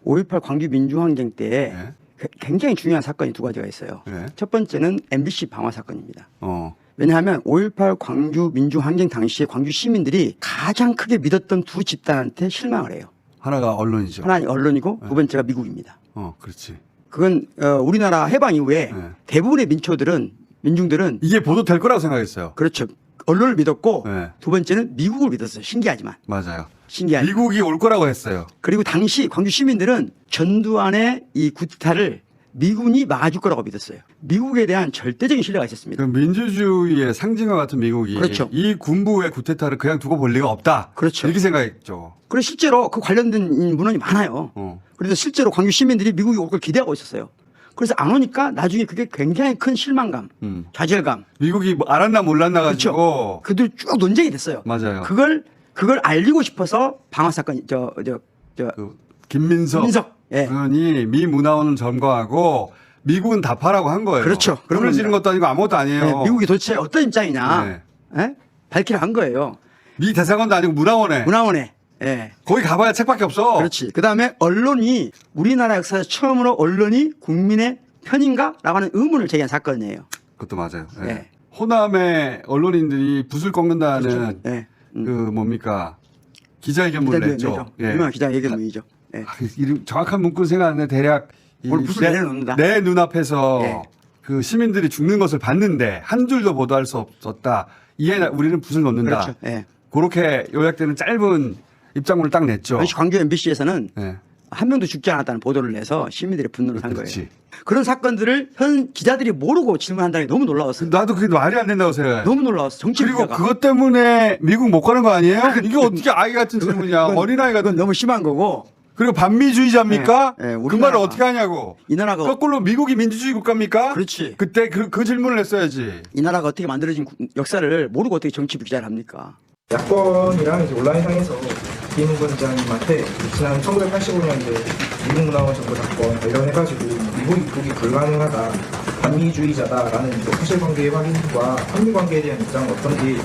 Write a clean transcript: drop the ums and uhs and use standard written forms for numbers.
5.18 광주 민주항쟁 때 네. 굉장히 중요한 사건이 두 가지가 있어요. 네. 첫 번째는 MBC 방화 사건입니다. 어. 왜냐하면 5.18 광주 민주항쟁 당시에 광주 시민들이 가장 크게 믿었던 두 집단한테 실망을 해요. 하나가 언론이죠. 하나는 언론이고 두 번째가 미국입니다. 그렇지. 그건 우리나라 해방 이후에 네. 대부분의 민중들은 이게 보도될 거라고 생각했어요. 그렇죠. 언론을 믿었고 네. 두 번째는 미국을 믿었어요. 신기하지만. 맞아요. 신기하지. 미국이 올 거라고 했어요. 그리고 당시 광주 시민들은 전두환의 이 구타를 미군이 막아줄 거라고 믿었어요. 미국에 대한 절대적인 신뢰가 있었습니다. 그 민주주의의 상징과 같은 미국이 그렇죠. 이 군부의 구테타를 그냥 두고 볼 리가 없다. 그렇죠. 이렇게 생각했죠. 그리고 실제로 그 관련된 문헌이 많아요. 그래서 실제로 광주 시민들이 미국이 올 걸 기대하고 있었어요. 그래서 안 오니까 나중에 그게 굉장히 큰 실망감, 좌절감. 미국이 뭐 알았나 몰랐나 가지고. 그렇죠. 그들 쭉 논쟁이 됐어요. 맞아요. 그걸 알리고 싶어서 방화 사건 그 김민석 예. 의원이 미 문화원을 점거하고 미국은 답하라고 한 거예요. 그렇죠. 그런 돈을 지는 것도 아니고 아무것도 아니에요. 네, 미국이 도대체 어떤 입장이냐 네. 예? 밝히라 한 거예요. 미 대사관도 아니고 문화원에. 문화원에. 예. 거기 가봐야 책밖에 없어. 그렇지. 그다음에 언론이 우리나라 역사에서 처음으로 언론이 국민의 편인가라고 하는 의문을 제기한 사건이에요. 그것도 맞아요. 예. 네. 호남의 언론인들이 붓을 꺾는다는 예. 그 뭡니까 기자회견문을 냈죠. 예. 유명한 기자회견문이죠. 예. 정확한 문구는 생각 안 나는데 대략 오늘 붓을 내려놓는다. 내 눈앞에서 예. 그 시민들이 죽는 것을 봤는데 한 줄도 보도할 수 없었다. 이에 우리는 붓을 놓는다. 그렇죠. 예. 그렇게 요약되는 짧은 입장문을 딱 냈죠. 당시 광주 MBC에서는 예. 한 명도 죽지 않았다는 보도를 내서 시민들의 분노를 산 그렇지. 거예요. 그런 사건들을 현 기자들이 모르고 질문한다는 게 너무 놀라웠어요. 나도 그게 말이 안 된다고 생각해. 너무 놀라웠어. 정치 그리고 기자가. 그것 때문에 미국 못 가는 거 아니에요? 이게 어떻게 아이 같은 질문이야. 어린아이가. 그건 너무 심한 거고 그리고 반미주의자입니까? 네, 네, 그 우리나라가- 말을 어떻게 하냐고. 이 나라가 거꾸로 미국이 민주주의 국가입니까? 그렇지. 그때 그 질문을 했어야지. 이 나라가 어떻게 만들어진 역사를 모르고 어떻게 정치부 기자를 합니까? 야권이랑 이제 온라인상에서 김 원장님한테 지난 1985년대 미국 문화원 정보 사건 관련해가지고 미국 입국이 불가능하다, 반미주의자다라는 사실관계의 확인과 한미 관계에 대한 입장은 어떤지